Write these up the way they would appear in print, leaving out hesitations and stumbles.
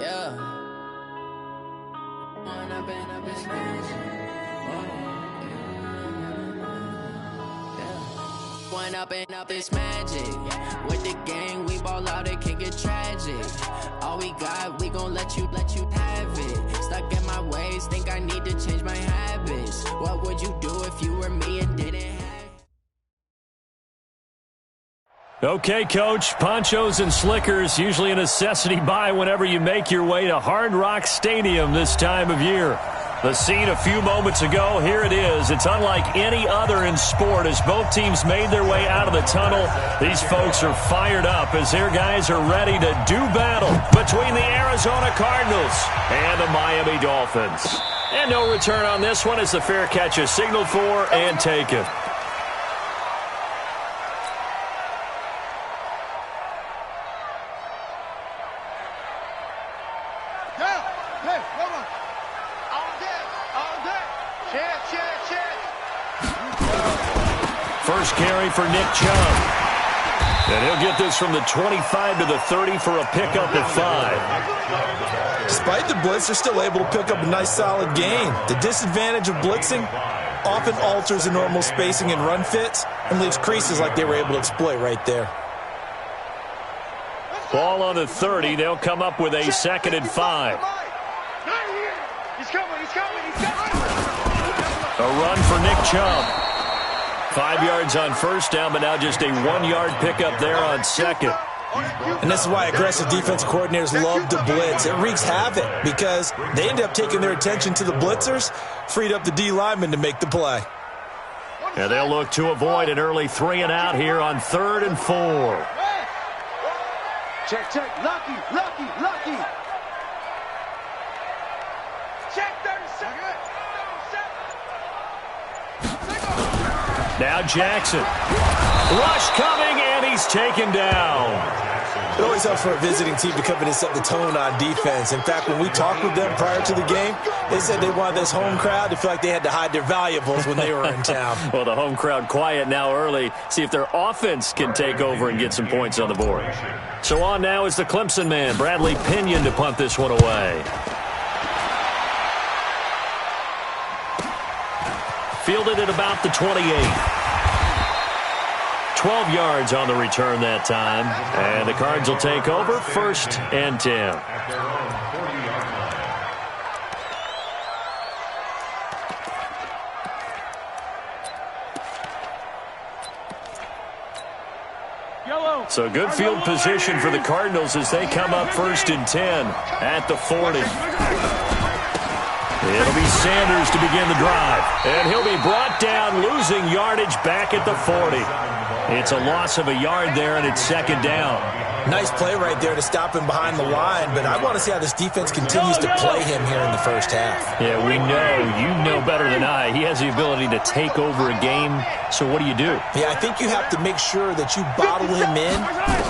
Yeah. One up and up is magic. With the gang, we ball out, it can get tragic. All we got, we gon' let you have it. Stuck in my ways, think I need to change my habits. What would you do if you were me and didn't have? Okay, Coach, ponchos and slickers, usually a necessity buy whenever you make your way to Hard Rock Stadium this time of year. The scene a few moments ago, here it is. It's unlike any other in sport as both teams made their way out of the tunnel. These folks are fired up as their guys are ready to do battle between the Arizona Cardinals and the Miami Dolphins. And no return on this one as the fair catch is signaled for and taken. First carry for Nick Chubb. And he'll get this from the 25 to the 30 for a pickup of 5. Despite the blitz, they're still able to pick up a nice solid gain. The disadvantage of blitzing often alters the normal spacing and run fits and leaves creases like they were able to exploit right there. Ball on the 30. They'll come up with a 2nd and 5. He's coming. A run for Nick Chubb. 5 yards on first down, but now just a 1-yard pickup there on 2nd. And this is why aggressive defensive coordinators love to blitz. It wreaks havoc because they end up taking their attention to the blitzers, freed up the D lineman to make the play. And they'll look to avoid an early 3 and out here on 3rd and 4. Check. Lucky. Check 30 seconds. Now Jackson. Rush coming, and he's taken down. It always helps for a visiting team to come in and set the tone on defense. In fact, when we talked with them prior to the game, they said they wanted this home crowd to feel like they had to hide their valuables when they were in town. Well, the home crowd quiet now early. See if their offense can take over and get some points on the board. So on now is the Clemson man, Bradley Pinion, to punt this one away. Fielded at about the 28. 12 yards on the return that time. And the Cards will take over 1st and 10. So good field position for the Cardinals as they come up 1st and 10 at the 40. It'll be Sanders to begin the drive. And he'll be brought down, losing yardage back at the 40. It's a loss of a yard there, and it's 2nd down. Nice play right there to stop him behind the line, but I want to see how this defense continues to play him here in the first half. Yeah, we know. You know better than I. He has the ability to take over a game, so what do you do? Yeah, I think you have to make sure that you bottle him in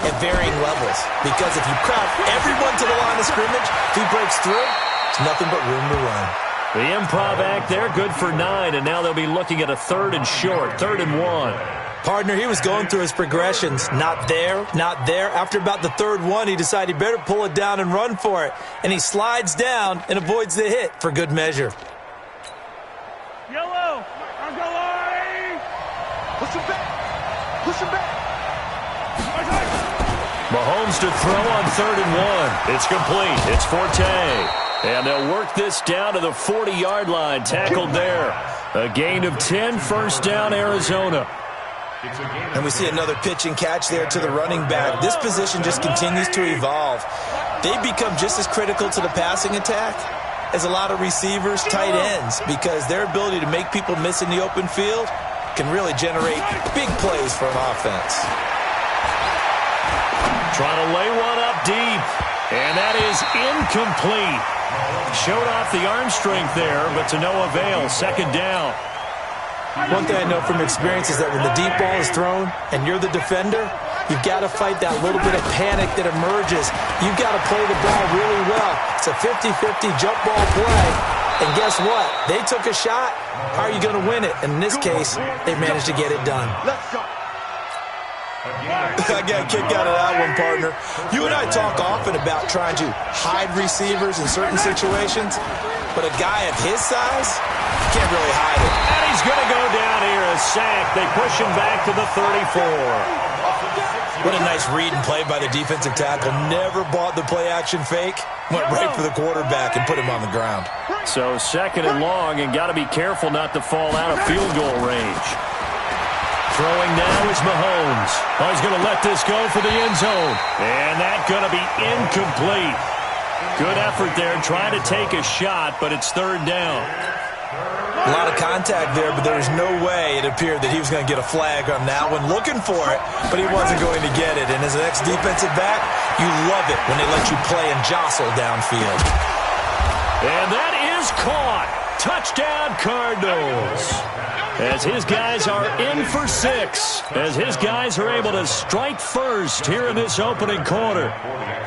at varying levels, because if you crowd everyone to the line of scrimmage, if he breaks through, it's nothing but room to run. The improv act there, good for 9, and now they'll be looking at a 3rd and short, 3rd and 1. Partner, he was going through his progressions. Not there. After about the 3rd one, he decided he better pull it down and run for it. And he slides down and avoids the hit for good measure. Yellow. I'm going. Push him back. Mahomes to throw on 3rd and 1. It's complete. It's Forte. And they'll work this down to the 40-yard line. Tackled there. A gain of 10, 1st down, Arizona. And we see another pitch and catch there to the running back. This position just continues to evolve. They become just as critical to the passing attack as a lot of receivers, tight ends, because their ability to make people miss in the open field can really generate big plays for an offense. Trying to lay one up deep. And that is incomplete. Showed off the arm strength there, but to no avail. 2nd down. One thing I know from experience is that when the deep ball is thrown and you're the defender, you've got to fight that little bit of panic that emerges. You've got to play the ball really well. It's a 50-50 jump ball play. And guess what? They took a shot. How are you going to win it? And in this case, they managed to get it done. Let's go. I got a kick out of that one, partner. You and I talk often about trying to hide receivers in certain situations, but a guy of his size can't really hide it. And he's going to go down here, a sack. They push him back to the 34. What a nice read and play by the defensive tackle. Never bought the play-action fake. Went right for the quarterback and put him on the ground. So 2nd and long, and got to be careful not to fall out of field goal range. Throwing now is Mahomes. Oh, he's going to let this go for the end zone. And that's going to be incomplete. Good effort there, trying to take a shot, but it's 3rd down. A lot of contact there, but there was no way it appeared that he was going to get a flag on that one. Looking for it, but he wasn't going to get it. And as an ex-defensive back, you love it when they let you play and jostle downfield. And that is caught. Touchdown, Cardinals. As his guys are in for 6. As his guys are able to strike first here in this opening quarter.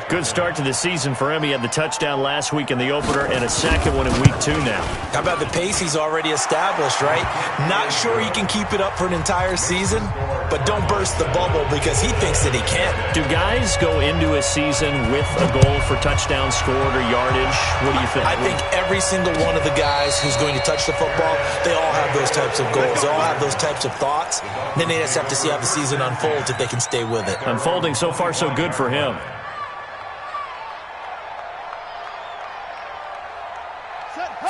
Good start to the season for him. He had the touchdown last week in the opener and a second one in week 2 now. How about the pace he's already established, right? Not sure he can keep it up for an entire season, but don't burst the bubble because he thinks that he can. Do guys go into a season with a goal for touchdown scored or yardage? What do you think? I think every single one of the guys who's going to touch the football, they all have those types of goals. They all have those types of thoughts. Then they just have to see how the season unfolds if they can stay with it. Unfolding so far so good for him.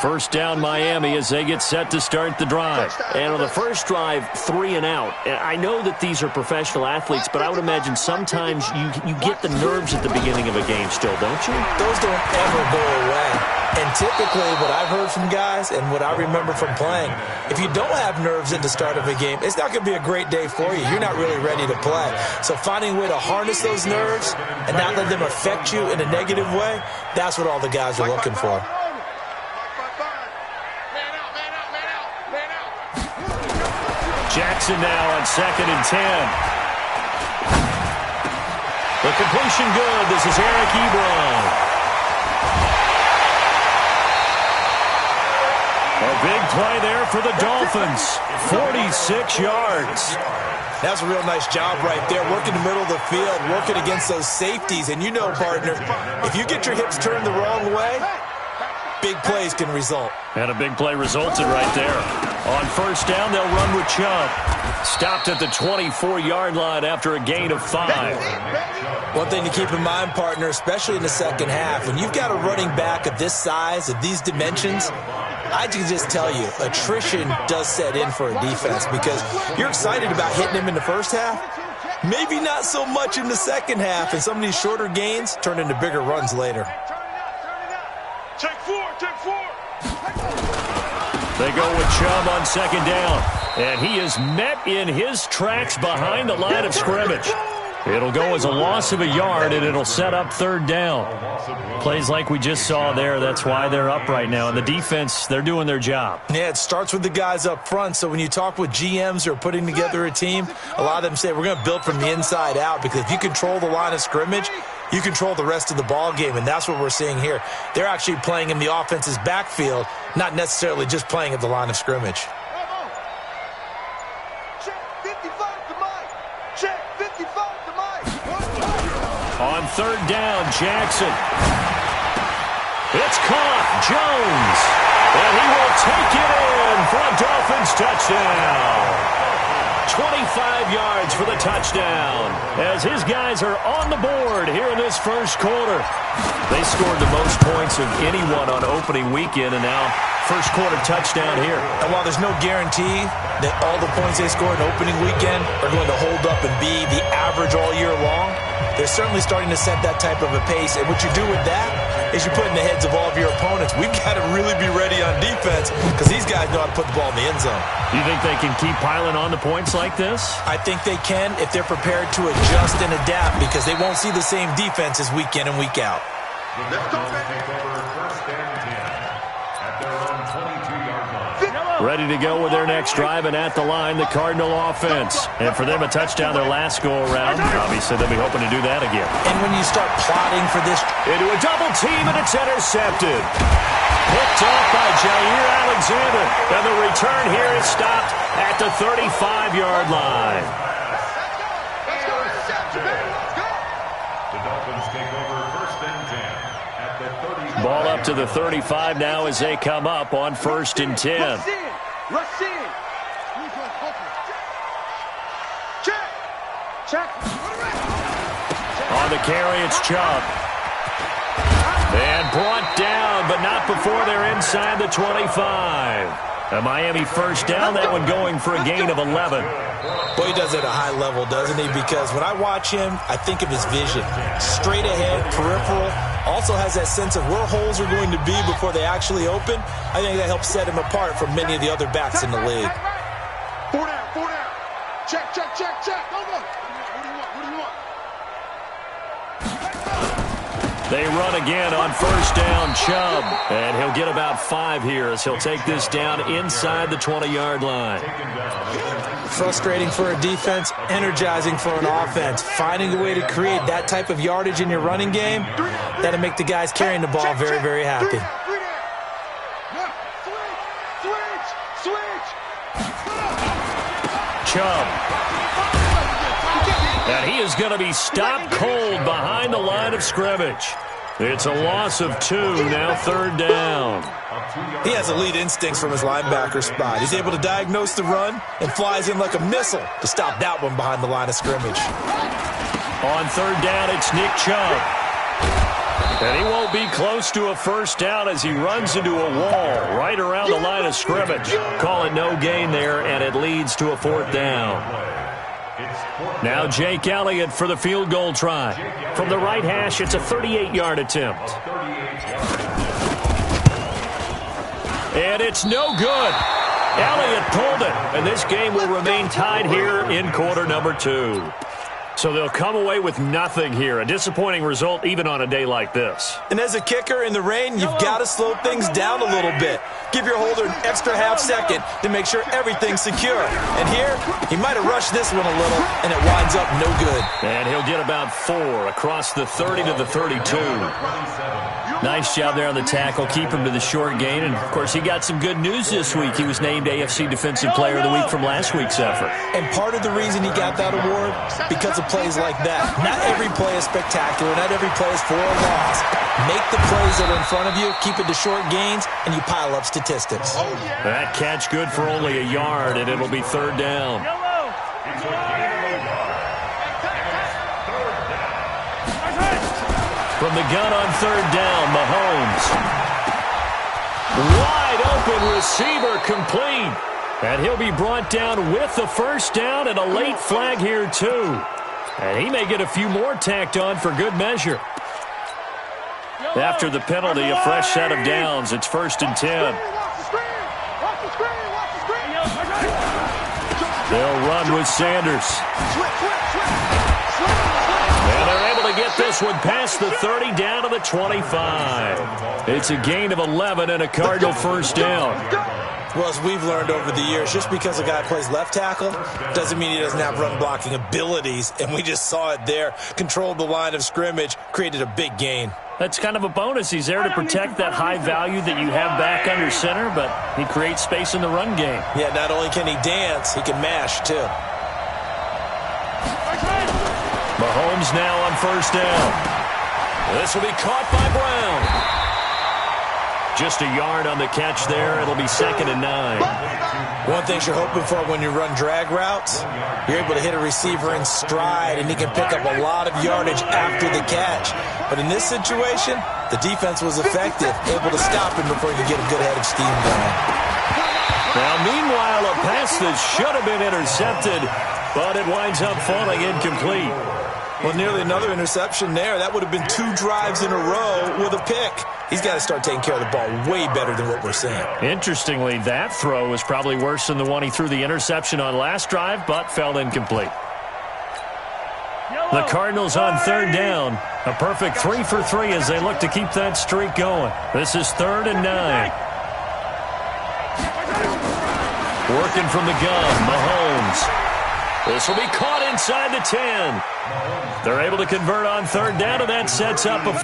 First down Miami as they get set to start the drive. And on the first drive, 3 and out. And I know that these are professional athletes, but I would imagine sometimes you get the nerves at the beginning of a game still, don't you? Those don't ever go away. And typically what I've heard from guys and what I remember from playing, if you don't have nerves at the start of a game, it's not going to be a great day for you. You're not really ready to play. So finding a way to harness those nerves and not let them affect you in a negative way, that's what all the guys are looking for. Jackson now on 2nd and 10. The completion good. This is Eric Ebron. A big play there for the Dolphins. 46 yards. That's a real nice job right there. Working the middle of the field, working against those safeties. And you know, partner, if you get your hips turned the wrong way, big plays can result. And a big play resulted right there. On first down, they'll run with Chubb. Stopped at the 24-yard line after a gain of 5. One thing to keep in mind, partner, especially in the second half, when you've got a running back of this size, of these dimensions, I can just tell you, attrition does set in for a defense because you're excited about hitting him in the first half. Maybe not so much in the second half, and some of these shorter gains turn into bigger runs later. Take 4, take 4. They go with Chubb on 2nd down. And he is met in his tracks behind the line of scrimmage. It'll go as a loss of a yard, and it'll set up 3rd down. Plays like we just saw there, that's why they're up right now. And the defense, they're doing their job. Yeah, it starts with the guys up front. So when you talk with GMs who are putting together a team, a lot of them say we're going to build from the inside out because if you control the line of scrimmage, you control the rest of the ball game, and that's what we're seeing here. They're actually playing in the offense's backfield, not necessarily just playing at the line of scrimmage. Check 55 to Mike. Check 55 to Mike. On 3rd down, Jackson. It's caught. Jones. And he will take it in for a Dolphins touchdown. 25 yards for the touchdown as his guys are on the board here in this first quarter. They scored the most points of anyone on opening weekend, and now first quarter touchdown here. And while there's no guarantee that all the points they scored in opening weekend are going to hold up and be the average all year long, they're certainly starting to set that type of a pace. And what you do with that is you put in the heads of all of your opponents, we've got to really be ready on defense because these guys know how to put the ball in the end zone. You think they can keep piling on the points like this? I think they can if they're prepared to adjust and adapt because they won't see the same defenses week in and week out. Ready to go with their next drive, and at the line, the Cardinal offense. And for them, a touchdown their last go-around. Obviously, they'll be hoping to do that again. And when you start plotting for this... Into a double team, and it's intercepted. Picked off by Jair Alexander. And the return here is stopped at the 35-yard line. The Dolphins take over 1st and 10 at the 30. Ball up to the 35 now as they come up on 1st and 10. Rush in. Check. On the carry, it's Chubb. And brought down, but not before they're inside the 25. A Miami 1st down, that one going for a gain of 11. Boy, he does it at a high level, doesn't he? Because when I watch him, I think of his vision. Straight ahead, peripheral. Also has that sense of where holes are going to be before they actually open. I think that helps set him apart from many of the other backs in the league. 4 down. Check. Go. What do you want? They run again on 1st down, Chubb. And he'll get about 5 here as he'll take this down inside the 20-yard line. Frustrating for a defense, energizing for an offense. Finding a way to create that type of yardage in your running game, that'll make the guys carrying the ball very, very happy. Switch. Chubb. And he is going to be stopped cold behind the line of scrimmage. It's a loss of 2, now 3rd down. He has elite instincts from his linebacker spot. He's able to diagnose the run and flies in like a missile to stop that one behind the line of scrimmage. On 3rd down, it's Nick Chubb. And he won't be close to a 1st down as he runs into a wall right around the line of scrimmage. Call it no gain there, and it leads to a 4th down. Now Jake Elliott for the field goal try. From the right hash, it's a 38-yard attempt. And it's no good. Elliott pulled it, and this game will remain tied here in quarter number 2. So they'll come away with nothing here. A disappointing result even on a day like this. And as a kicker in the rain, you've got to slow things down a little bit. Give your holder an extra half second to make sure everything's secure. And here, he might have rushed this one a little, and it winds up no good. And he'll get about 4 across the 30 to the 32. Nice job there on the tackle. Keep him to the short gain. And, of course, he got some good news this week. He was named AFC Defensive Player of the Week from last week's effort. And part of the reason he got that award, because of plays like that. Not every play is spectacular. Not every play is for a loss. Make the plays that are in front of you, keep it to short gains, and you pile up statistics. That catch good for only a yard, and it'll be 3rd down. From the gun on 3rd down, Mahomes. Wide open receiver complete. And he'll be brought down with the 1st down and a late flag here too. And he may get a few more tacked on for good measure. After the penalty, a fresh set of downs. It's 1st and 10. They'll run with Sanders. And they're able to get this one past the 30 down to the 25. It's a gain of 11 and a Cardinal 1st down. Well, as we've learned over the years, just because a guy plays left tackle doesn't mean he doesn't have run-blocking abilities, and we just saw it there. Controlled the line of scrimmage, created a big gain. That's kind of a bonus. He's there to protect that high value that you have back under center, but he creates space in the run game. Yeah, not only can he dance, he can mash, too. Mahomes now on 1st down. This will be caught by Brown. Just a yard on the catch there. It'll be 2nd and 9. One thing you're hoping for when you run drag routes, you're able to hit a receiver in stride, and he can pick up a lot of yardage after the catch. But in this situation, the defense was effective, able to stop him before he could get a good head of steam going. Now, meanwhile, a pass that should have been intercepted, but it winds up falling incomplete. Well, nearly another interception there. That would have been 2 drives in a row with a pick. He's got to start taking care of the ball way better than what we're seeing. Interestingly, that throw was probably worse than the one he threw the interception on last drive, but fell incomplete. The Cardinals on 3rd down. A perfect 3 for 3 as they look to keep that streak going. This is 3rd and 9. Working from the gun, Mahomes. This will be caught inside the 10. They're able to convert on 3rd down, and that sets up a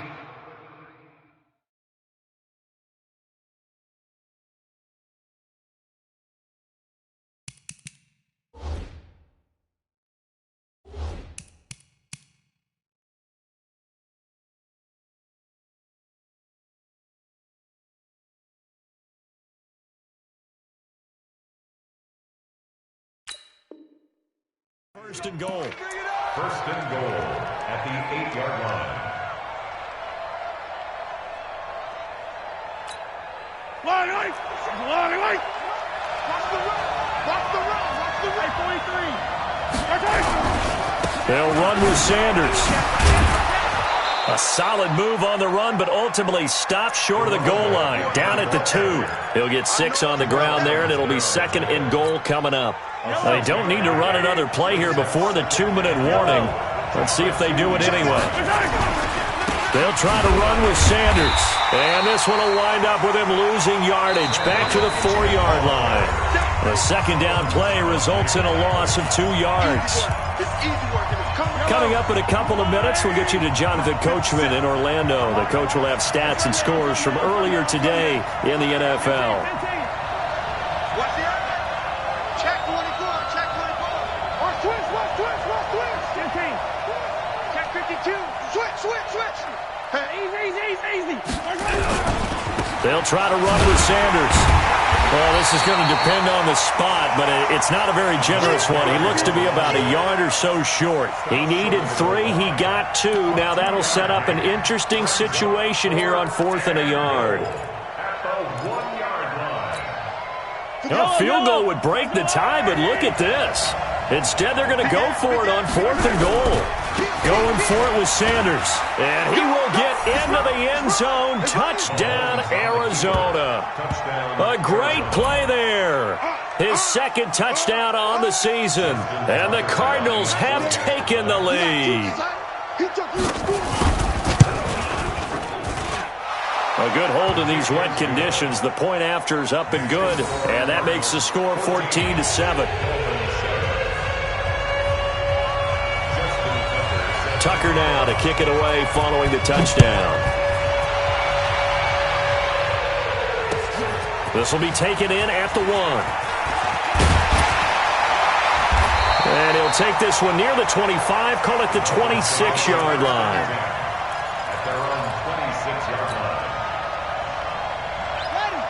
First and goal. First and goal at the 8-yard line. Line. Watch the run. 43. They'll run with Sanders. A solid move on the run, but ultimately stopped short of the goal line. Down at the 2. He'll get 6 on the ground there, and it'll be second and goal coming up. Now, they don't need to run another play here before the 2-minute warning. Let's see if they do it anyway. They'll try to run with Sanders. And this one will wind up with him losing yardage back to the 4-yard line. The second down play results in a loss of 2 yards. Coming up in a couple of minutes, we'll get you to Jonathan Coachman in Orlando. The coach will have stats and scores from earlier today in the NFL. What's the other? Check 24. Or switch. 15. Check 52. Switch. Easy. They'll try to run with Sanders. Well, this is going to depend on the spot, but it's not a very generous one. He looks to be about a yard or so short. He needed 3. He got 2. Now that'll set up an interesting situation here on 4th and a yard. A field goal would break the tie, but look at this. Instead, they're going to go for it on 4th and goal. Going for it with Sanders. And he will get into the end zone. Touchdown, Arizona. A great play there. His second touchdown on the season. And the Cardinals have taken the lead. A good hold in these wet conditions. The point after is up and good. And that makes the score 14-7. Tucker now to kick it away following the touchdown. This will be taken in at the 1. And he'll take this one near the 25, call it the 26-yard line. At their own 26-yard line.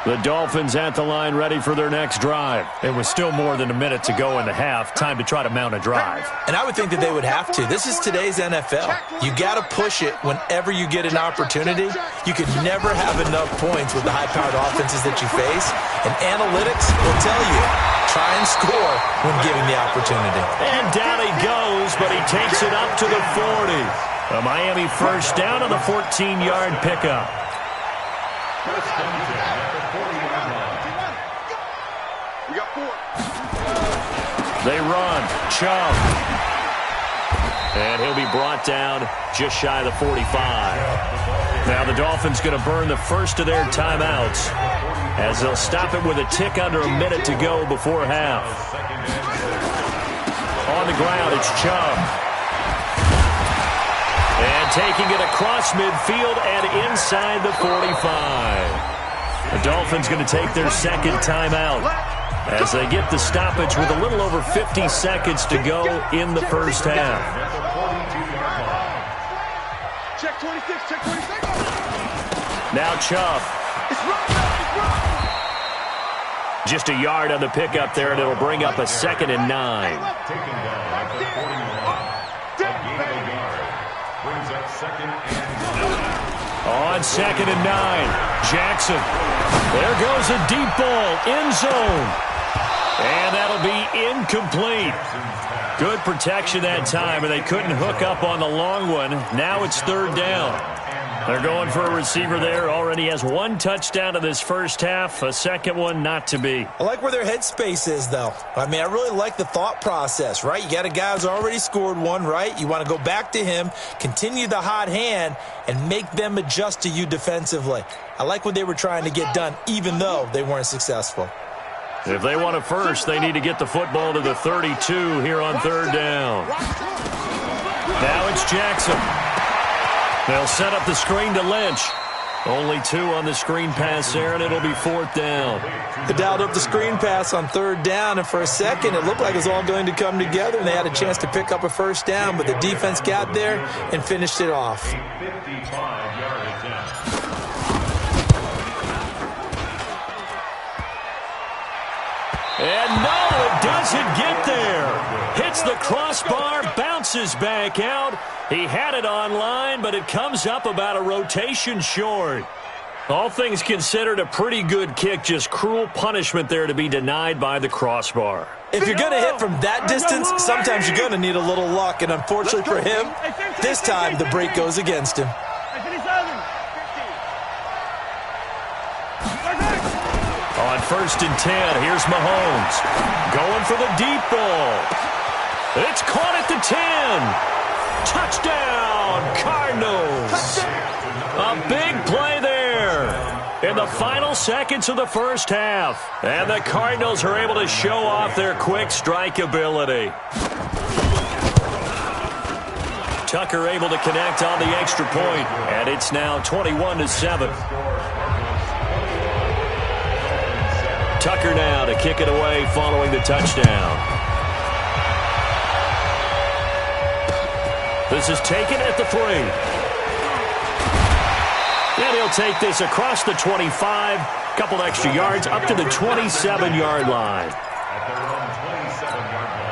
The Dolphins at the line ready for their next drive. It was still more than a minute to go in the half. Time to try to mount a drive. And I would think that they would have to. This is today's NFL. You got to push it whenever you get an opportunity. You could never have enough points with the high-powered offenses that you face. And analytics will tell you, try and score when given the opportunity. And down he goes, but he takes it up to the 40. A Miami first down on the 14-yard pickup. First and 10 at the 40-yard line. We got 4. They run. Chubb. And he'll be brought down just shy of the 45. Now the Dolphins going to burn the first of their timeouts as they'll stop it with a tick under a minute to go before half. On the ground, it's Chubb. And taking it across midfield and inside the 45. The Dolphins going to take their second timeout as they get the stoppage with a little over 50 seconds to go in the first half. Check 26, check 26. Now Chubb. Just a yard on the pickup there, and it'll bring up a 2nd and 9. Taken down at the 41. A gain of a yard. Brings up 2nd and 9. On 2nd and 9, Jackson. There goes a deep ball, end zone. And that'll be incomplete. Good protection that time, and they couldn't hook up on the long one. Now it's 3rd down. They're going for a receiver there. Already has 1 touchdown in this first half. A second one not to be. I like where their headspace is, though. I mean, I really like the thought process, right? You got a guy who's already scored 1, right? You want to go back to him, continue the hot hand, and make them adjust to you defensively. I like what they were trying to get done, even though they weren't successful. If they want it first, they need to get the football to the 32 here on 3rd down. Now it's Jackson. They'll set up the screen to Lynch. Only 2 on the screen pass there, and it'll be 4th down. They dialed up the screen pass on 3rd down, and for a second it looked like it was all going to come together, and they had a chance to pick up a first down, but the defense got there and finished it off. 55-yard attempt. And no, it does doesn't get there. Hits the crossbar, bounces back out. He had it online, but it comes up about a rotation short. All things considered, a pretty good kick, just cruel punishment there to be denied by the crossbar. If you're going to hit from that distance, sometimes you're going to need a little luck, and unfortunately for him, this time the break goes against him. On 1st and 10, here's Mahomes. Going for the deep ball. It's caught at the 10. Touchdown, Cardinals. A big play there in the final seconds of the first half. And the Cardinals are able to show off their quick strike ability. Tucker able to connect on the extra point, and it's now 21-7. Tucker now to kick it away following the touchdown. This is taken at the 3. And he'll take this across the 25, couple extra yards up to the 27-yard line. At their own 27-yard line.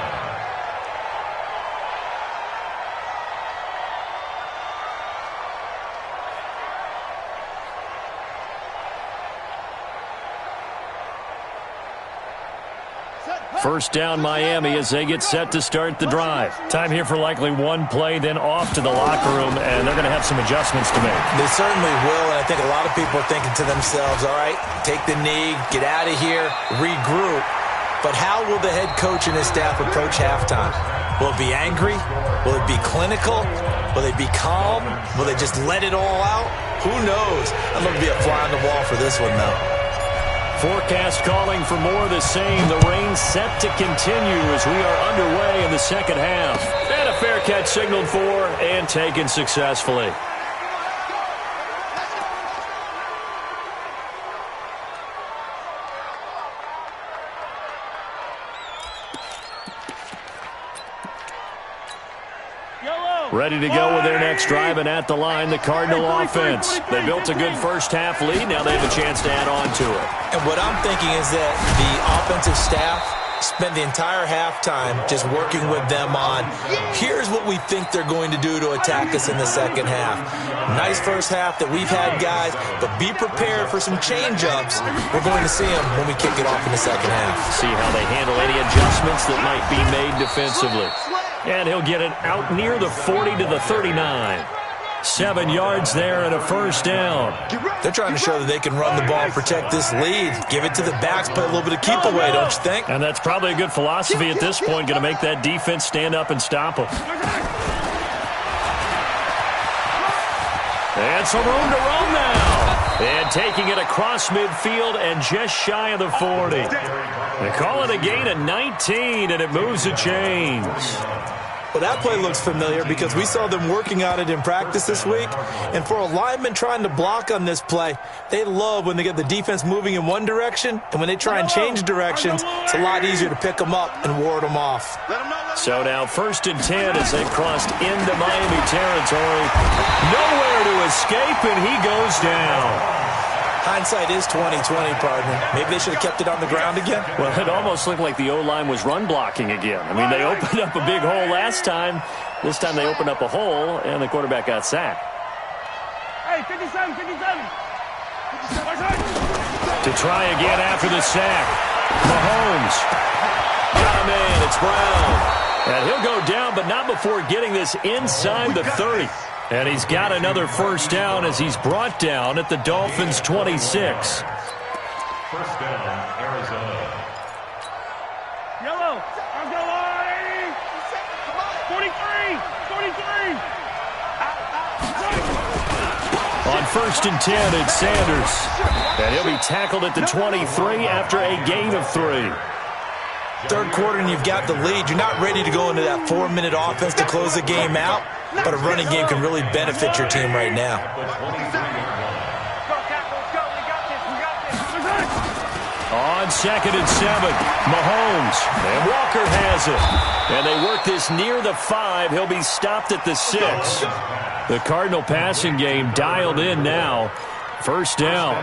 First down, Miami, as they get set to start the drive. Time here for likely one play, then off to the locker room, and they're going to have some adjustments to make. They certainly will, and I think a lot of people are thinking to themselves, all right, take the knee, get out of here, regroup. But how will the head coach and his staff approach halftime? Will it be angry? Will it be clinical? Will they be calm? Will they just let it all out? Who knows? I'd love to be a fly on the wall for this one, though. Forecast calling for more of the same. The rain set to continue as we are underway in the second half. And a fair catch signaled for and taken successfully. Ready to go with their next drive, and at the line, the Cardinal offense. They built a good first half lead. Now they have a chance to add on to it. And what I'm thinking is that the offensive staff spent the entire halftime just working with them on, here's what we think they're going to do to attack us in the second half. Nice first half that we've had, guys, but be prepared for some change-ups. We're going to see them when we kick it off in the second half. See how they handle any adjustments that might be made defensively. And he'll get it out near the 40 to the 39. 7 yards there and a first down. They're trying to show that they can run the ball and protect this lead. Give it to the backs, play a little bit of keep away, don't you think? And that's probably a good philosophy at this point, going to make that defense stand up and stop them. And some room to run now. And taking it across midfield and just shy of the 40. They call it a gain of 19, and it moves the chains. Well, that play looks familiar because we saw them working on it in practice this week. And for a lineman trying to block on this play, they love when they get the defense moving in one direction. And when they try and change directions, it's a lot easier to pick them up and ward them off. So now 1st and 10 as they've crossed into Miami territory. Nowhere to escape, and he goes down. Hindsight is 20/20, partner. Maybe they should have kept it on the ground again. Well, it almost looked like the O-line was run blocking again. I mean, they opened up a big hole last time. This time they opened up a hole, and the quarterback got sacked. Hey, 57. To try again after the sack. Mahomes. Got him in. It's Brown. And he'll go down, but not before getting this inside the 30. And he's got another first down as he's brought down at the Dolphins' 26. First down, Arizona. Yellow. I'll go on. 43. On 1st and 10, it's Sanders. And he'll be tackled at the 23 after a gain of 3. Third quarter and you've got the lead. You're not ready to go into that 4-minute offense to close the game out, but a running game can really benefit your team right now. On 2nd and 7, Mahomes. And Walker has it. And they work this near the 5. He'll be stopped at the 6. The Cardinal passing game dialed in now. First down.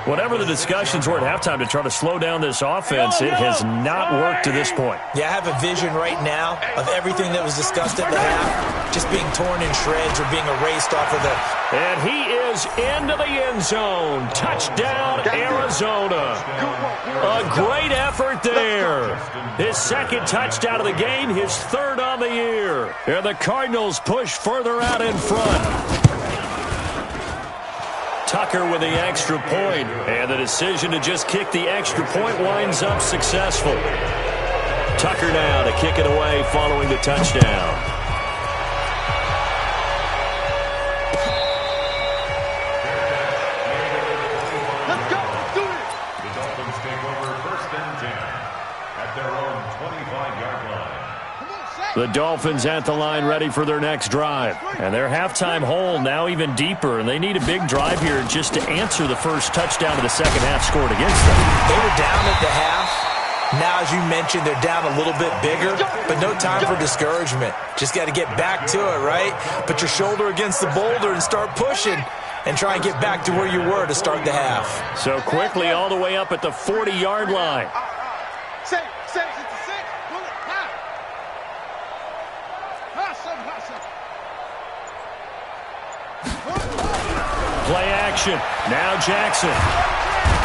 Whatever the discussions were at halftime to try to slow down this offense, it has not worked to this point. Yeah, I have a vision right now of everything that was discussed at the half just being torn in shreds or being erased off of the... And he is into the end zone. Touchdown, Arizona. A great effort there. His second touchdown of the game, his third on the year. And the Cardinals push further out in front. Tucker with the extra point, and the decision to just kick the extra point winds up successful. Tucker now to kick it away following the touchdown. Let's go. Do it. The Dolphins take over 1st and 10 at their own 25-yard line. The Dolphins at the line ready for their next drive. And their halftime hole now even deeper, and they need a big drive here just to answer the first touchdown of the second half scored against them. They were down at the half. Now, as you mentioned, they're down a little bit bigger, but no time for discouragement. Just got to get back to it, right? Put your shoulder against the boulder and start pushing and try and get back to where you were to start the half. So quickly all the way up at the 40-yard line. Say, it's a 6. Pull it. Play action. Now Jackson.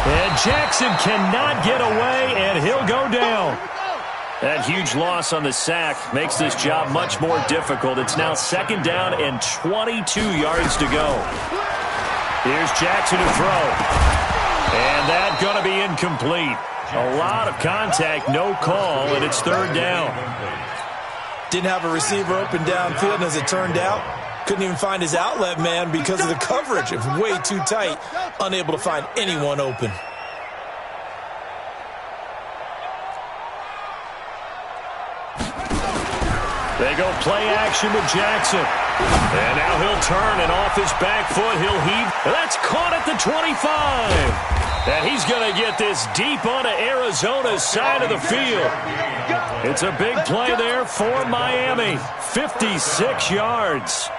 And Jackson cannot get away, and he'll go down. That huge loss on the sack makes this job much more difficult. It's now 2nd down and 22 yards to go. Here's Jackson to throw. And that's going to be incomplete. A lot of contact, no call, and it's 3rd down. Didn't have a receiver open downfield, and as it turned out, couldn't even find his outlet man because of the coverage. It was way too tight, unable to find anyone open. They go play action with Jackson. And now he'll turn, and off his back foot, he'll heave. And that's caught at the 25. And he's going to get this deep onto Arizona's side of the field. It's a big play there for Miami. 56 yards.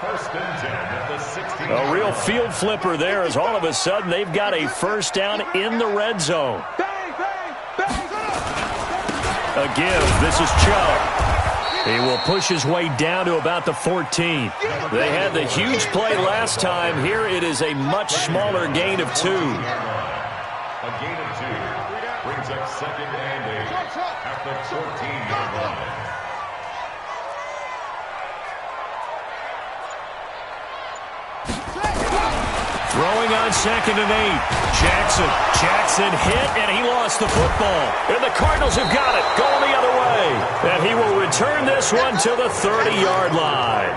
1st and 10 at the 16. A real field flipper there as all of a sudden they've got a first down in the red zone. A give. This is Chubb. He will push his way down to about the 14. They had the huge play last time. Here it is a much smaller gain of 2. A gain of 2 brings up 2nd and 8 at the 14-yard line. Throwing on 2nd and 8. Jackson hit, and he lost the football. And the Cardinals have got it, going the other way. And he will return this one to the 30-yard line.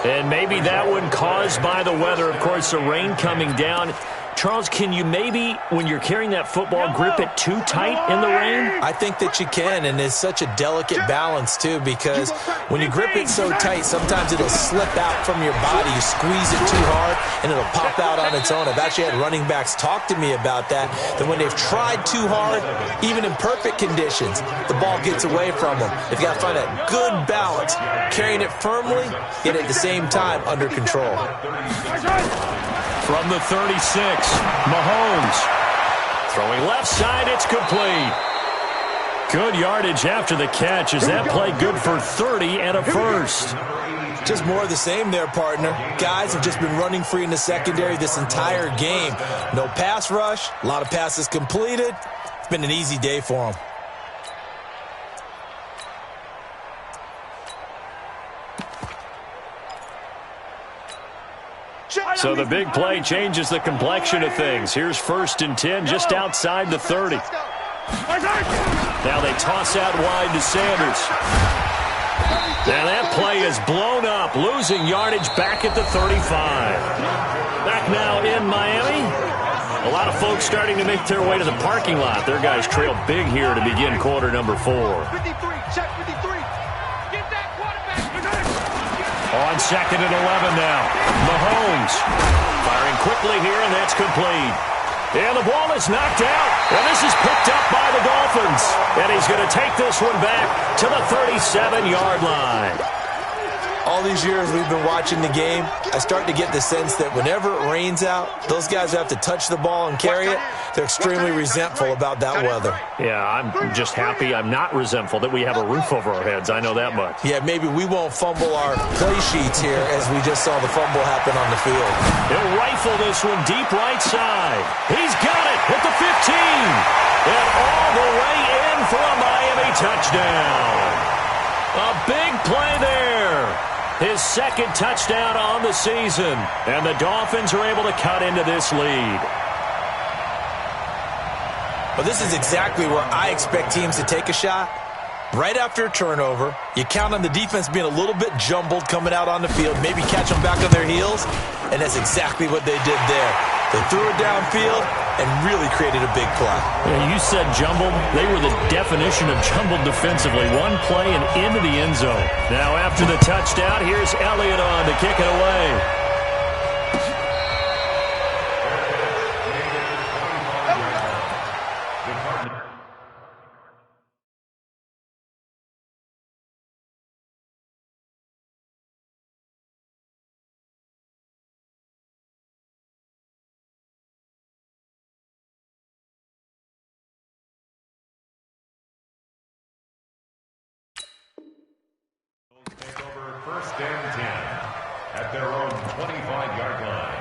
And maybe that one caused by the weather. Of course, the rain coming down. Charles, can you maybe, when you're carrying that football, grip it too tight in the rain? I think that you can, and it's such a delicate balance, too, because when you grip it so tight, sometimes it'll slip out from your body. You squeeze it too hard, and it'll pop out on its own. I've actually had running backs talk to me about that when they've tried too hard, even in perfect conditions, the ball gets away from them. They've got to find that good balance, carrying it firmly, yet at the same time under control. From the 36, Mahomes. Throwing left side, it's complete. Good yardage after the catch. Is that play good for 30 and a first? Just more of the same there, partner. Guys have just been running free in the secondary this entire game. No pass rush, a lot of passes completed. It's been an easy day for them. So the big play changes the complexion of things. Here's 1st and 10 just outside the 30. Now they toss out wide to Sanders. And that play is blown up, losing yardage back at the 35. Back now in Miami. A lot of folks starting to make their way to the parking lot. Their guys trail big here to begin quarter number 4. 53, check 53. Get that quarterback. On 2nd and 11 now. Mahomes firing quickly here, and that's complete. And the ball is knocked out, and this is picked up by the Dolphins. And he's going to take this one back to the 37-yard line. All these years we've been watching the game, I start to get the sense that whenever it rains out, those guys who have to touch the ball and carry it, they're extremely resentful about that weather. Yeah, I'm just happy I'm not resentful that we have a roof over our heads. I know that much. Yeah, maybe we won't fumble our play sheets here as we just saw the fumble happen on the field. He'll rifle this one deep right side. He's got it at the 15. And all the way in for a Miami touchdown. A big play there. His second touchdown on the season. And the Dolphins are able to cut into this lead. Well, this is exactly where I expect teams to take a shot. Right after a turnover, you count on the defense being a little bit jumbled coming out on the field, maybe catch them back on their heels, and that's exactly what they did there. They threw it downfield and really created a big play. Yeah, you said jumbled. They were the definition of jumbled defensively. One play and into the end zone. Now after the touchdown, here's Elliott on to kick it away. Take over 1st and 10 at their own 25-yard line.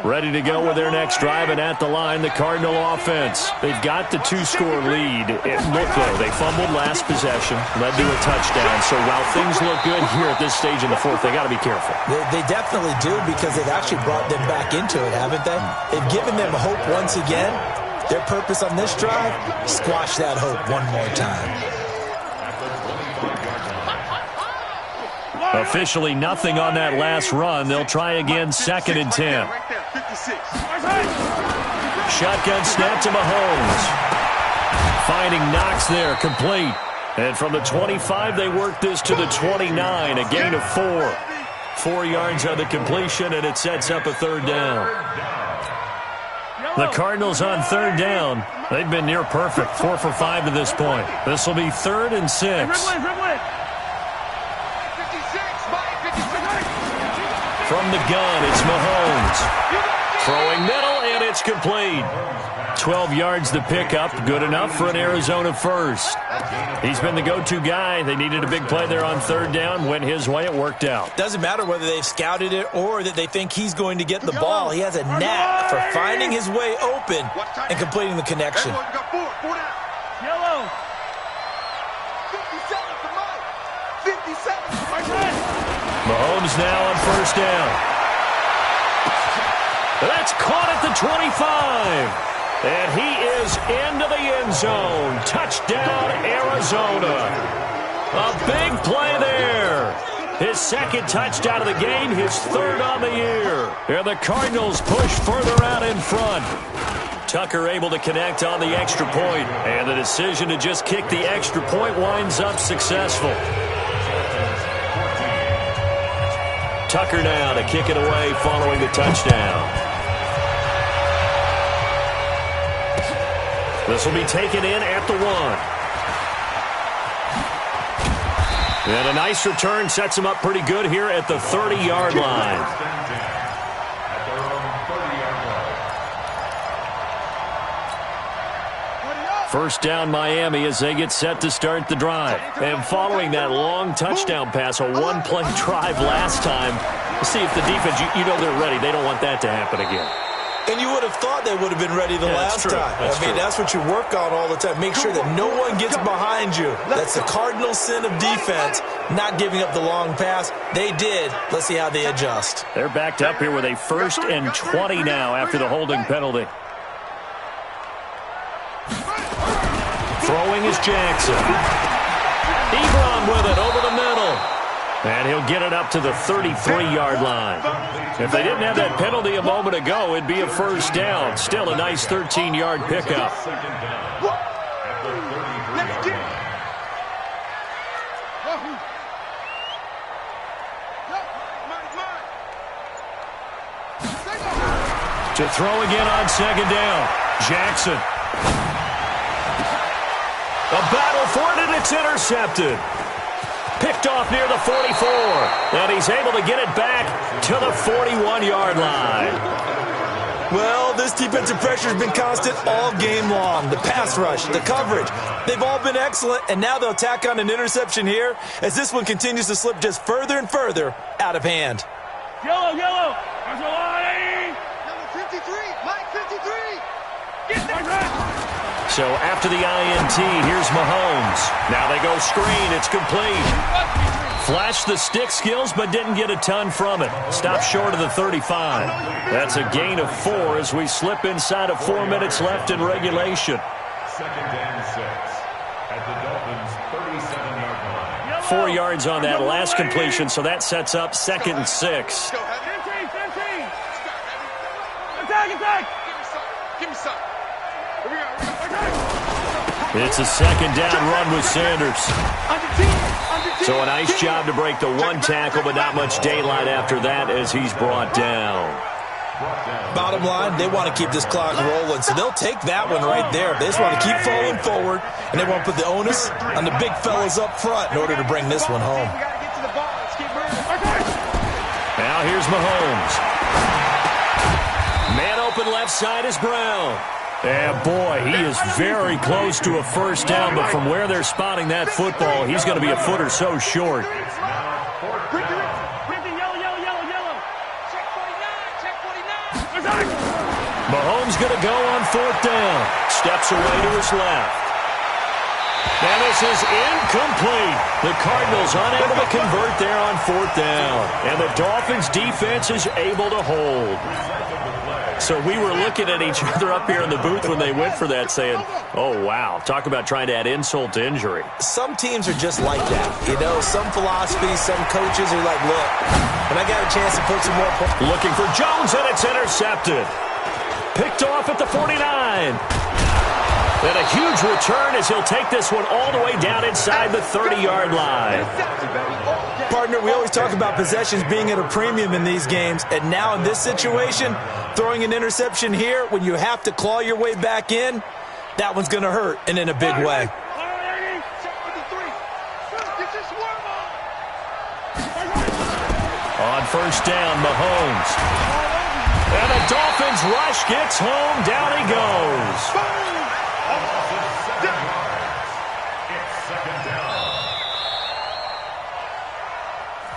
Ready to go with their next drive, and at the line, the Cardinal offense. They've got the 2-score lead. It looked though, they fumbled last possession, led to a touchdown. So while things look good here at this stage in the fourth, they got to be careful. They definitely do, because they've actually brought them back into it, haven't they? They've given them hope once again. Their purpose on this drive, squash that hope one more time. Officially nothing on that last run. They'll try again, 2nd and 10. Shotgun snap to Mahomes. Finding Knox there, complete. And from the 25, they work this to the 29, a gain of 4. 4 yards on the completion, and it sets up a 3rd down. The Cardinals on 3rd down. They've been near perfect, 4 for 5 to this point. This will be 3rd and 6. From the gun, it's Mahomes. Throwing middle, and it's complete. 12 yards to pick up. Good enough for an Arizona first. He's been the go-to guy. They needed a big play there on 3rd down. Went his way. It worked out. Doesn't matter whether they've scouted it or that they think he's going to get the ball. He has a knack for finding his way open and completing the connection. Yellow. 57 for Mike. Mahomes now on 1st down. That's caught at the 25. And he is into the end zone. Touchdown, Arizona. A big play there. His 2nd touchdown of the game, his 3rd on the year. And the Cardinals push further out in front. Tucker able to connect on the extra point. And the decision to just kick the extra point winds up successful. Tucker now to kick it away following the touchdown. This will be taken in at the 1. And a nice return sets him up pretty good here at the 30-yard line. First down Miami as they get set to start the drive. And following that long touchdown pass, a one-play drive last time, see if the defense, you know they're ready. They don't want that to happen again. And you would have thought they would have been ready the last time. That's what you work on all the time. Make sure that no one gets behind you. That's the cardinal sin of defense, not giving up the long pass. They did. Let's see how they adjust. They're backed up here with a 1st and 20 now after the holding penalty. Throwing is Jackson. Ebron with it over the middle. And he'll get it up to the 33-yard line. If they didn't have that penalty a moment ago, it'd be a 1st down. Still a nice 13-yard pickup. To throw again on 2nd down. Jackson. A battle for it, and it's intercepted. Picked off near the 44, and he's able to get it back to the 41-yard line. Well, this defensive pressure has been constant all game long. The pass rush, the coverage, they've all been excellent, and now they'll tack on an interception here as this one continues to slip just further and further out of hand. Yellow, yellow. Number 53, Mike 53. Get that. So after the INT, here's Mahomes. Now they go screen. It's complete. Flashed the stick skills, but didn't get a ton from it. Stopped short of the 35. That's a gain of 4 as we slip inside of 4 minutes left in regulation. 2nd and 6 at the Dolphins' 37-yard line. 4 yards on that last completion, so that sets up 2nd and 6. 15. Attack. Give me some. Here we go. It's a 2nd down run with Sanders. So a nice job to break the one tackle, but not much daylight after that as he's brought down. Bottom line, they want to keep this clock rolling, so they'll take that one right there. They just want to keep falling forward, and they want to put the onus on the big fellas up front in order to bring this one home. Now here's Mahomes. Man open left side is Brown. And boy, he is very close to a first down, but from where they're spotting that football, he's going to be a foot or so short. Mahomes going to go on 4th down. Steps away to his left. And this is incomplete. The Cardinals unable to convert there on 4th down. And the Dolphins defense is able to hold. So we were looking at each other up here in the booth when they went for that saying, oh, wow, talk about trying to add insult to injury. Some teams are just like that. You know, some philosophies, some coaches are like, look, when I got a chance to put some more points. Looking for Jones, and it's intercepted. Picked off at the 49. And a huge return as he'll take this one all the way down inside the 30-yard line. Partner, we always talk about possessions being at a premium in these games, and now in this situation, throwing an interception here when you have to claw your way back in, that one's going to hurt, and in a big way. On 1st down, Mahomes. And the Dolphins rush gets home. Down he goes.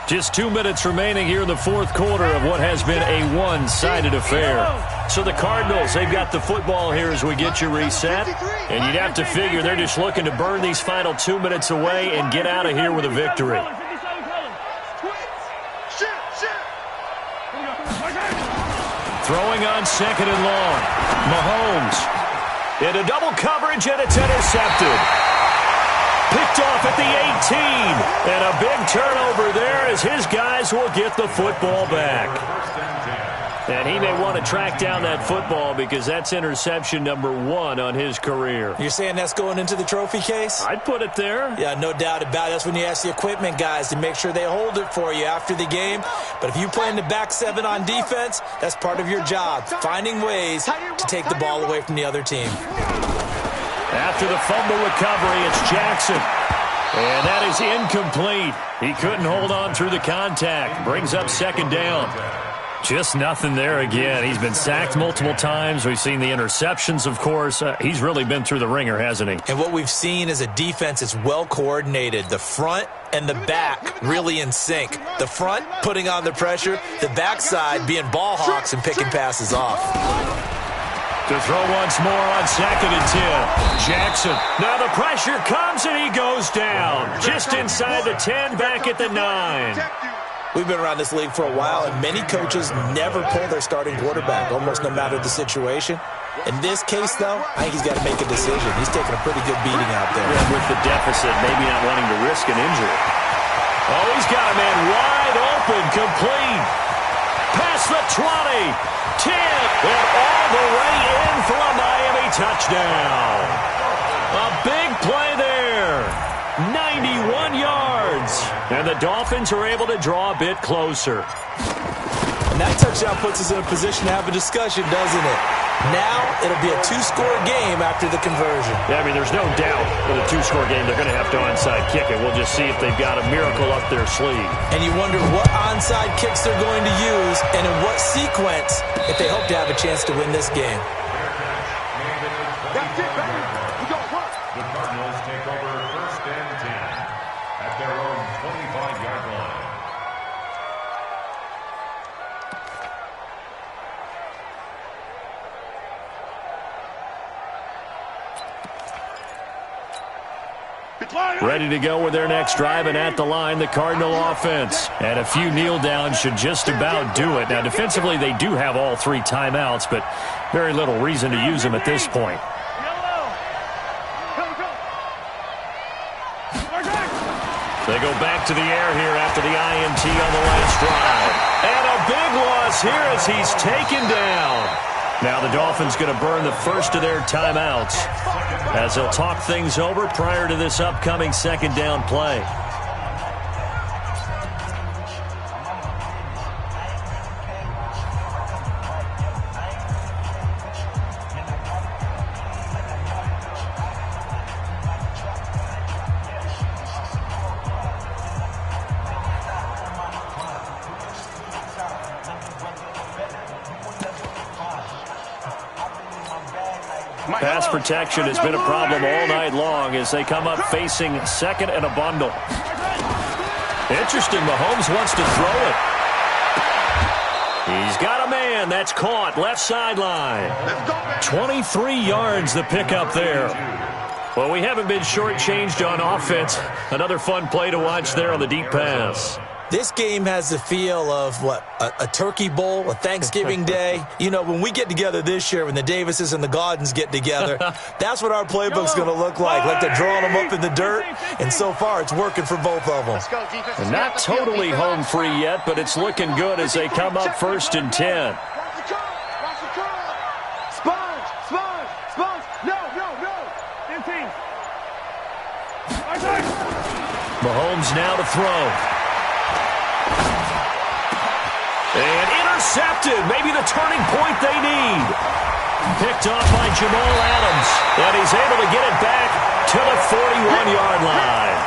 Just 2 minutes remaining here in the 4th quarter of what has been a one-sided affair. So the Cardinals, they've got the football here as we get you reset. And you'd have to figure they're just looking to burn these final 2 minutes away and get out of here with a victory. Throwing on 2nd and long. Mahomes into double coverage, and it's intercepted. Picked off at the 18. And a big turnover there as his guys will get the football back. And he may want to track down that football because that's interception number 1 on his career. You're saying that's going into the trophy case? I'd put it there. Yeah, no doubt about it. That's when you ask the equipment guys to make sure they hold it for you after the game. But if you play in the back 7 on defense, that's part of your job, finding ways to take the ball away from the other team. After the fumble recovery, it's Jackson. And that is incomplete. He couldn't hold on through the contact. Brings up 2nd down. Just nothing there again. He's been sacked multiple times. We've seen the interceptions, of course. He's really been through the ringer, hasn't he? And what we've seen is a defense that's well coordinated. The front and the back really in sync. The front putting on the pressure. The backside being ball hawks and picking passes off. To throw once more on 2nd and 10. Jackson. Now the pressure comes and he goes down. Just inside the 10, back at the 9. We've been around this league for a while, and many coaches never pull their starting quarterback, almost no matter the situation. In this case, though, I think he's got to make a decision. He's taking a pretty good beating out there. Yeah, with the deficit, maybe not wanting to risk an injury. Oh, he's got a man wide open, complete. Past the 20, 10, and all the way in for a Miami touchdown. A big play there. 91 yards. And the Dolphins are able to draw a bit closer. And that touchdown puts us in a position to have a discussion, doesn't it? Now it'll be a two-score game after the conversion. Yeah, I mean, there's no doubt with a two-score game they're going to have to onside kick it. We'll just see if they've got a miracle up their sleeve. And you wonder what onside kicks they're going to use and in what sequence if they hope to have a chance to win this game. That's it, baby. We got work. The Cardinals take over 1st and 10 at their own 25-yard line. Ready to go with their next drive, and at the line, the Cardinal offense. And a few kneel downs should just about do it. Now, defensively, they do have all 3 timeouts, but very little reason to use them at this point. They go back to the air here after the INT on the last drive. And a big loss here as he's taken down. Now the Dolphins going to burn the first of their timeouts as they'll talk things over prior to this upcoming 2nd down play. Pass protection has been a problem all night long as they come up facing 2nd and a bundle. Interesting, Mahomes wants to throw it. He's got a man. That's caught. Left sideline. 23 yards the pickup there. Well, we haven't been shortchanged on offense. Another fun play to watch there on the deep pass. This game has the feel of, what, a turkey bowl, a Thanksgiving day. You know, when we get together this year, when the Davises and the Gaudens get together, that's what our playbook's going to look like they're drawing them up in the dirt, and so far it's working for both of them. And not totally home free yet, but it's looking good as they come up 1st and 10. Mahomes now to throw. And intercepted. Maybe the turning point they need. Picked off by Jamal Adams. And he's able to get it back to the 41-yard line.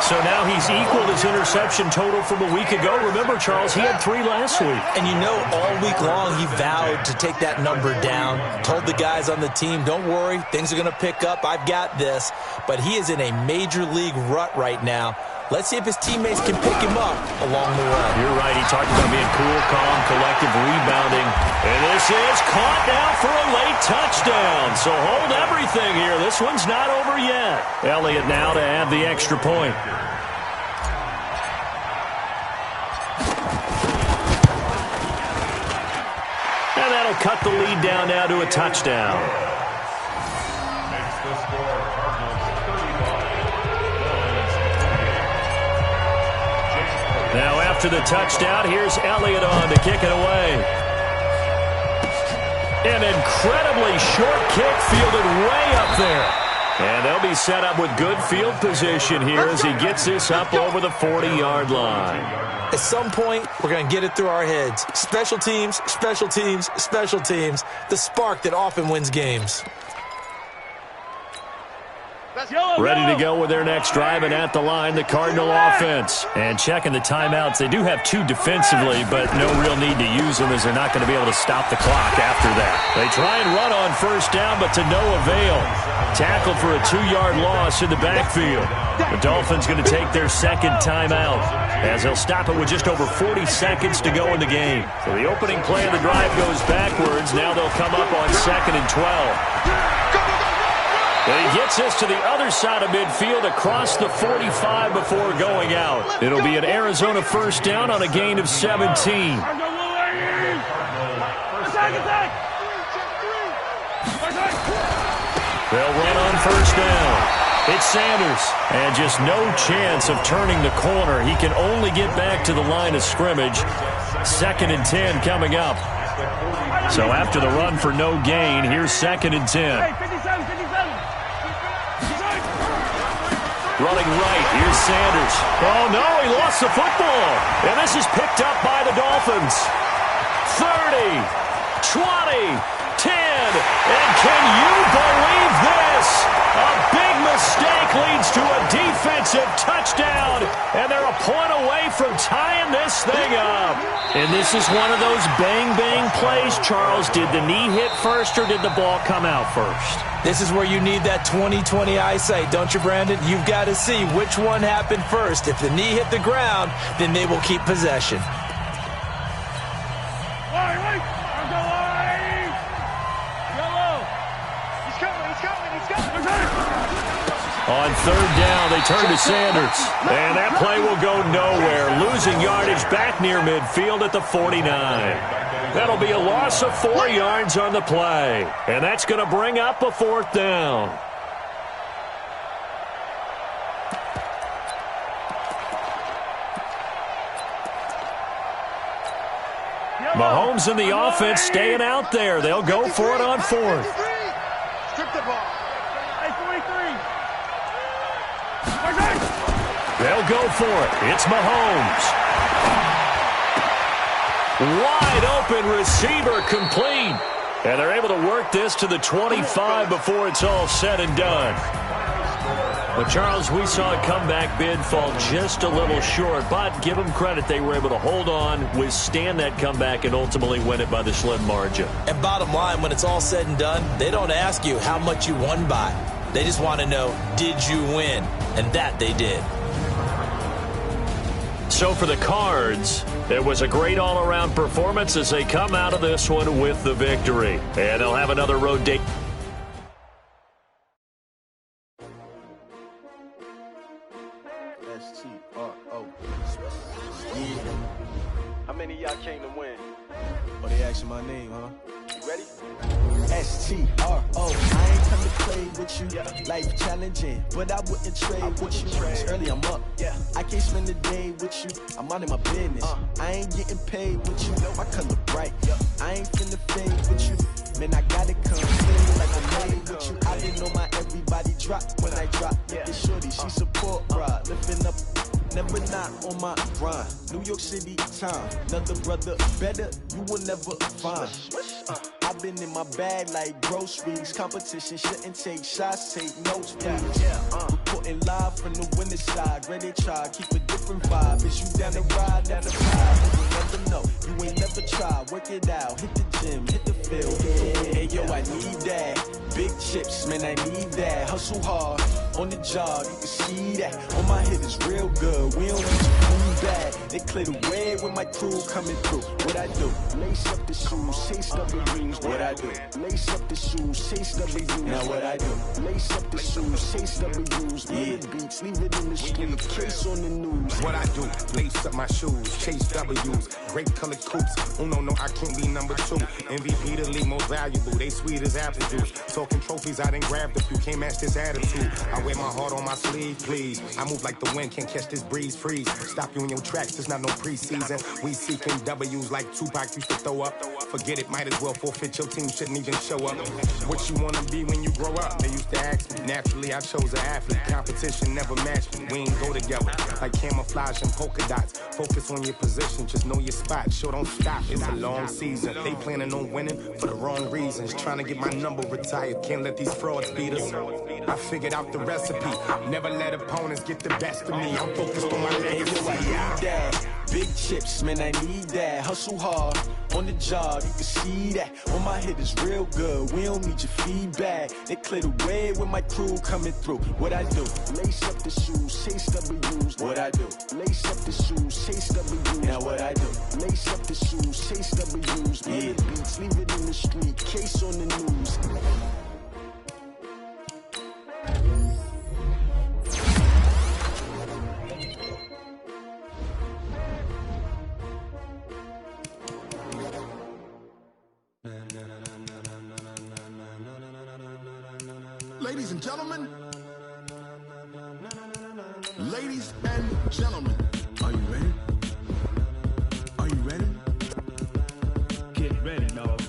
So now he's equaled his interception total from a week ago. Remember, Charles, he had 3 last week. And you know, all week long he vowed to take that number down. Told the guys on the team, don't worry, things are going to pick up. I've got this. But he is in a major league rut right now. Let's see if his teammates can pick him up along the way. You're right. He talked about being cool, calm, collective, rebounding. And this is caught now for a late touchdown. So hold everything here. This one's not over yet. Elliott now to add the extra point. And that'll cut the lead down now to a touchdown. Makes the score Cardinals 35. Now after the touchdown, here's Elliott on to kick it away. An incredibly short kick fielded way up there. And they'll be set up with good field position here as he gets this up over the 40-yard line. At some point, we're going to get it through our heads. Special teams, special teams, special teams. The spark that often wins games. Ready to go with their next drive, and at the line, the Cardinal offense. And checking the timeouts, they do have 2 defensively, but no real need to use them as they're not going to be able to stop the clock after that. They try and run on 1st down, but to no avail. Tackled for a 2-yard loss in the backfield. The Dolphins going to take their 2nd timeout as they'll stop it with just over 40 seconds to go in the game. So the opening play of the drive goes backwards. Now they'll come up on 2nd and 12. And he gets this to the other side of midfield across the 45 before going out. It'll be an Arizona 1st down on a gain of 17. They'll run on 1st down. It's Sanders. And just no chance of turning the corner. He can only get back to the line of scrimmage. 2nd and 10 coming up. So after the run for no gain, here's 2nd and 10. Running right, here's Sanders. Oh, no, he lost the football. And this is picked up by the Dolphins. 30, 20, 10, and can you believe this? A big mistake leads to a defensive touchdown, and they're a point away from tying this thing up. And this is one of those bang-bang plays, Charles. Did the knee hit first or did the ball come out first? This is where you need that 20/20 eyesight, don't you, Brandon? You've got to see which one happened first. If the knee hit the ground, then they will keep possession. On third down, they turn to Sanders. And that play will go nowhere. Losing yardage back near midfield at the 49. That'll be a loss of 4 yards on the play. And that's going to bring up a 4th down. Mahomes and the offense staying out there. They'll go for it on 4th. Strip the ball. They'll go for it. It's Mahomes. Wide open receiver complete. And they're able to work this to the 25 before it's all said and done. But, Charles, we saw a comeback bid fall just a little short, but give them credit. They were able to hold on, withstand that comeback, and ultimately win it by the slim margin. And bottom line, when it's all said and done, they don't ask you how much you won by. They just want to know, did you win? And that they did. So for the Cards, it was a great all-around performance as they come out of this one with the victory. And they'll have another road date. S-T-R-O. Yeah. How many of y'all came to win? Oh, they asking my name, huh? You ready? S-T-R-O. I ain't come to play with you. Yeah. Life challenging, but I wouldn't trade with you. It's early, I'm up. Yeah. I can't spend the day with you. I'm out of my business. I ain't getting paid with you. My color bright. I ain't finna fade with you. Man, I gotta come clean like I made with you. I didn't know my everybody drop when I drop. Look at shorty, she support rod. Lifting up, never not on my grind. New York City time. Another brother better, you will never find. I've been in my bag like groceries. Competition shouldn't take shots, take notes, please. Reporting live from the winning side. Ready to try, keep a different vibe. Is you down the ride, down the ride? You never know, you ain't never tried. Work it out, hit the gym, hit the field. Hey yo, I need that. Big chips, man, I need that. Hustle hard, on the job, you can see that. On my head is real good, we don't need to prove that. They clear the way with my crew coming through. What I do? Lace up the shoes, chase W's. What I do? Lace up the shoes, chase W's. Now what I do? Lace up the shoes, chase W's. Yeah. Beats, leave it in the street, case on the news. What I do? Lace up my shoes, chase W's. Great colored coops. Oh no, I can't be number 2. MVP the league most valuable. They sweet as apple juice. Talking trophies, I didn't grab the few. Can't match this attitude. I wear my heart on my sleeve, please. I move like the wind, can't catch this breeze, freeze. Stop you in your tracks, there's not no preseason. We seeking W's like Tupac used to throw up. Forget it, might as well forfeit. Your team shouldn't even show up. What you wanna be when you grow up? They used to ask me. Naturally, I chose an athlete. Competition never matched me. We ain't go together. Like camouflage and polka dots. Focus on your position, just know your spot. Sure, don't stop, it's a long season. They planning on winning for the wrong reasons. Trying to get my number retired. Can't let these frauds beat us. I figured out the recipe. Never let opponents get the best of me. I'm focused on my legacy. Big chips, man, I need that. Hustle hard, on the job, you can see that. On my head is real good, we don't need your feedback. They clear the way with my crew coming through. What I do? Lace up the shoes, chase W's. What I do? Lace up the shoes, chase W's. Now what I do? Lace up the shoes, chase W's. Yeah. Beats, leave it in the street, case on the news. Ladies and gentlemen, are you ready? Are you ready? Get ready, dog.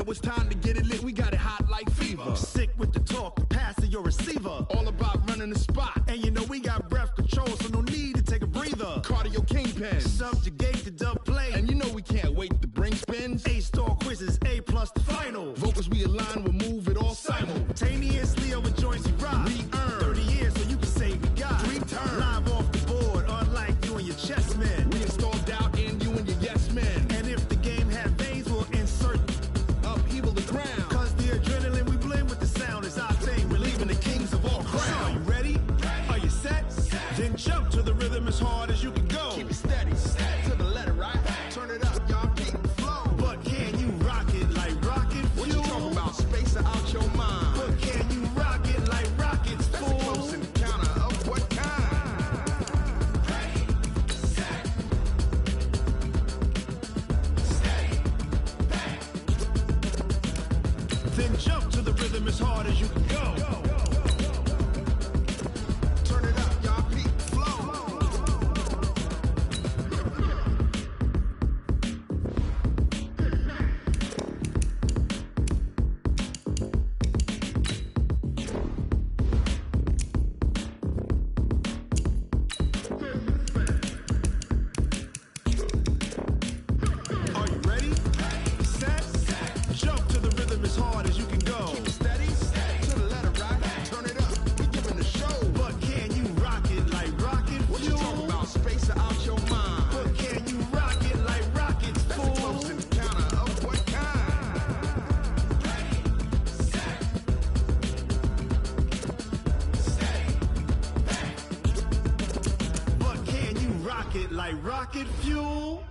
it's time to get it lit. We got it hot like fever. Sick with the talk, the pass to your receiver. All about running the spot. And you know we got breath control, so no need to take a breather. Cardio kingpin. Subjugate the dub play. And you know we can't wait to bring spins. A-star quizzes, A+ the final. Vocals we align, we'll move it all simultaneously over joints we rock. We earn 30 years, so you can say we got 3 turns. Live off the board, unlike you and your chess men. We install doubt in you and your yes men. And if the game had veins, we'll insert upheaval the ground. Cause the adrenaline we blend with the sound is our thing. We're leaving the kings of all crowns. So are you ready? Are you set? Then jump to the rhythm as hard as you can go. Keep it steady, to the letter, right? Turn it up, y'all keep the flow. But can you rock it like rocket fuel? What you talking about? Space out your mind. But can you rock it like rockets, fool? That's a close encounter of what kind? Ready, set, steady, back. Then jump to the rhythm as hard as you can go. Turn it up, y'all keep the flow. Are you ready? Set, jump to the rhythm as hard as you can go. Keep it steady, to the letter, right? Turn it up, we giving the show. But can you rock it like rocket fuel? What you talking about? Space out your mind. But can you rock it like rockets, fool? That's a close encounter of what kind? Ready, set, steady, back. But can you rock it like rocket fuel?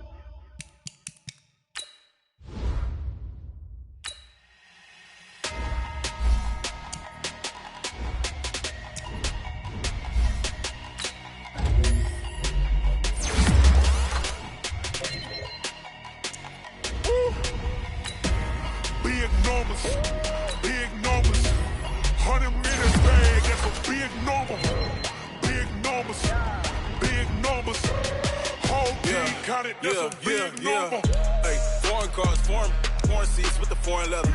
Big numbers, big numbers. 100 minutes bag, that's a big number. Big numbers, big numbers. Whole team counted, that's a big number. Hey, foreign cars, foreign seats with the foreign leather.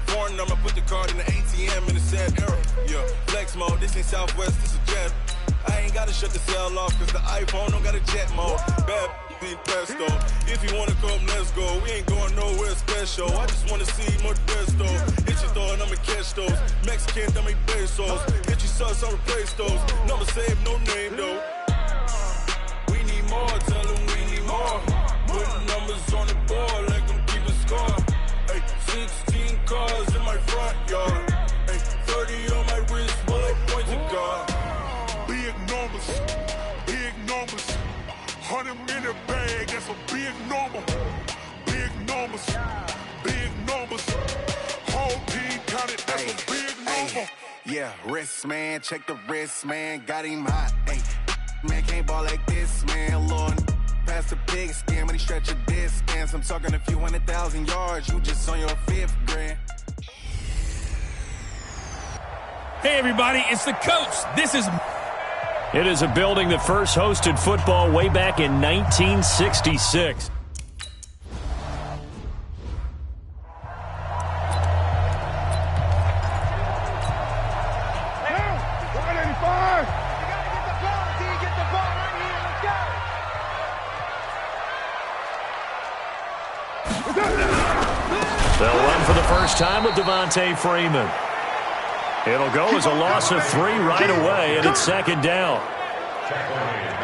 Foreign number, put the card in the ATM in the sad era. Yeah, flex mode, this ain't Southwest, this is jet. I ain't gotta shut the cell off, cause the iPhone don't got a jet mode. Bad be pesto. If you wanna come, let's go. We ain't going nowhere special. I just wanna see more resto. Hit your throw and I'ma catch those. Mexican, dummy pesos. Hit your sus, I'll replace those. Number save, no name though. We need more, tell them we need more. Putting numbers on the board, like them keep a score. Hey, 16 cars in my front yard. Hey, 30 on my wrist, bullet points to God. Big numbers, big numbers. 100 minute bag, that's a big number. Big numbers, big numbers. Whole team counted, that's a big number. Yeah, wrist man, check the wrist man, got him hot. Ay, man can't ball like this, man. Lord, past the big scam when he stretch a distance. I'm talking a few 100,000 yards, you just on your 5th grand. Hey everybody, it's the coach. This is... It is a building that first hosted football way back in 1966. They'll run for the first time with Devontae Freeman. It'll go as a loss of 3 right away, and it's second down.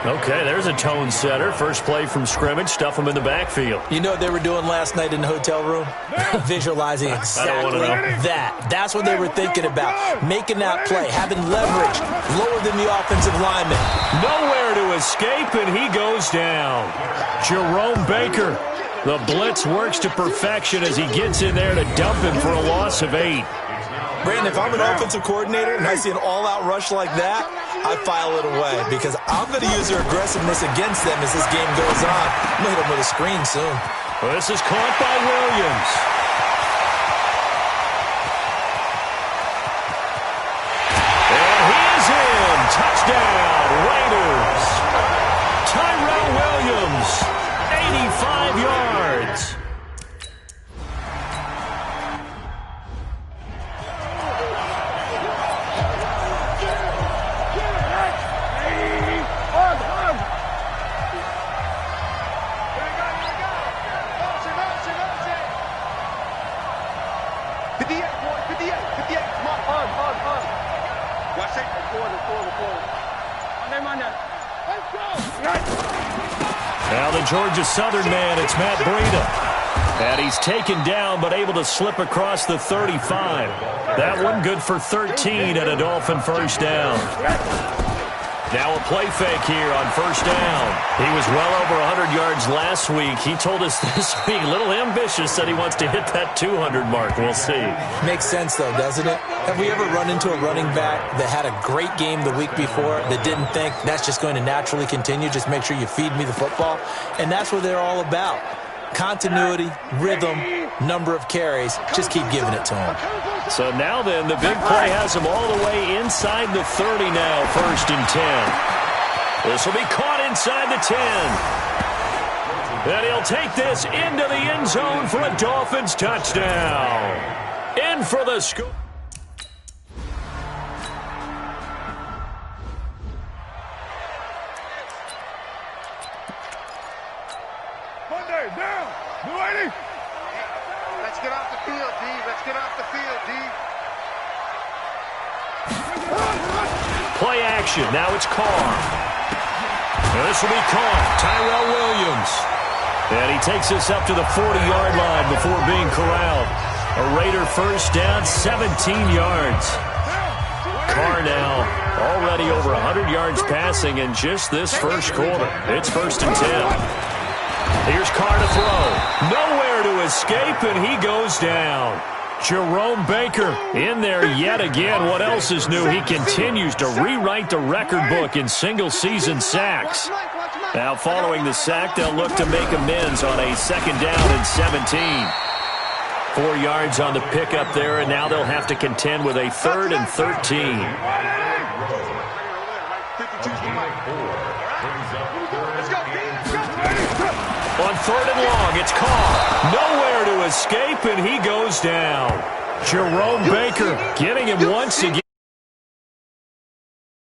Okay, there's a tone setter. First play from scrimmage, stuff them in the backfield. You know what they were doing last night in the hotel room? Visualizing exactly that. That's what they were thinking about. Making that play, having leverage, lower than the offensive lineman. Nowhere to escape, and he goes down. Jerome Baker. The blitz works to perfection as he gets in there to dump him for a loss of 8. Brandon, if I'm an offensive coordinator and I see an all-out rush like that, I file it away because I'm going to use their aggressiveness against them as this game goes on. I'm going to hit them with a screen soon. Well, this is caught by Williams. And he is in. Touchdown, Raiders. Tyrell Williams, 85 yards. 58, boy, 58, 58. Come on, hard. Watch it. Let's go. Now the Georgia Southern man, it's Matt Breida. And he's taken down, but able to slip across the 35. That one good for 13 and a Dolphin first down. Now a play fake here on first down. He was well over 100 yards last week. He told us this week, a little ambitious, said he wants to hit that 200 mark. We'll see. Makes sense, though, doesn't it? Have we ever run into a running back that had a great game the week before that didn't think that's just going to naturally continue? Just make sure you feed me the football. And that's what they're all about. Continuity, rhythm, number of carries. Just keep giving it to him. So now then, the big play has him all the way inside the 30 now, 1st and 10. This will be caught inside the 10. And he'll take this into the end zone for a Dolphins touchdown. In for the score. Monday, down. New 80. Let's get off the field, D. Let's get off the field, D. Play action. Now it's Carr. This will be caught. Tyrell Williams. And he takes us up to the 40-yard line before being corralled. A Raider first down, 17 yards. Carr now already over 100 yards passing in just this first quarter. It's 1st and 10. Here's Carr to throw. Nowhere to escape, and he goes down. Jerome Baker in there yet again. What else is new? He continues to rewrite the record book in single-season sacks. Now, following the sack, they'll look to make amends on a 2nd down and 17. 4 yards on the pickup there, and now they'll have to contend with a 3rd and 13. On 3rd and long, it's Carr. Nowhere to escape, and he goes down. Jerome Baker getting him once again.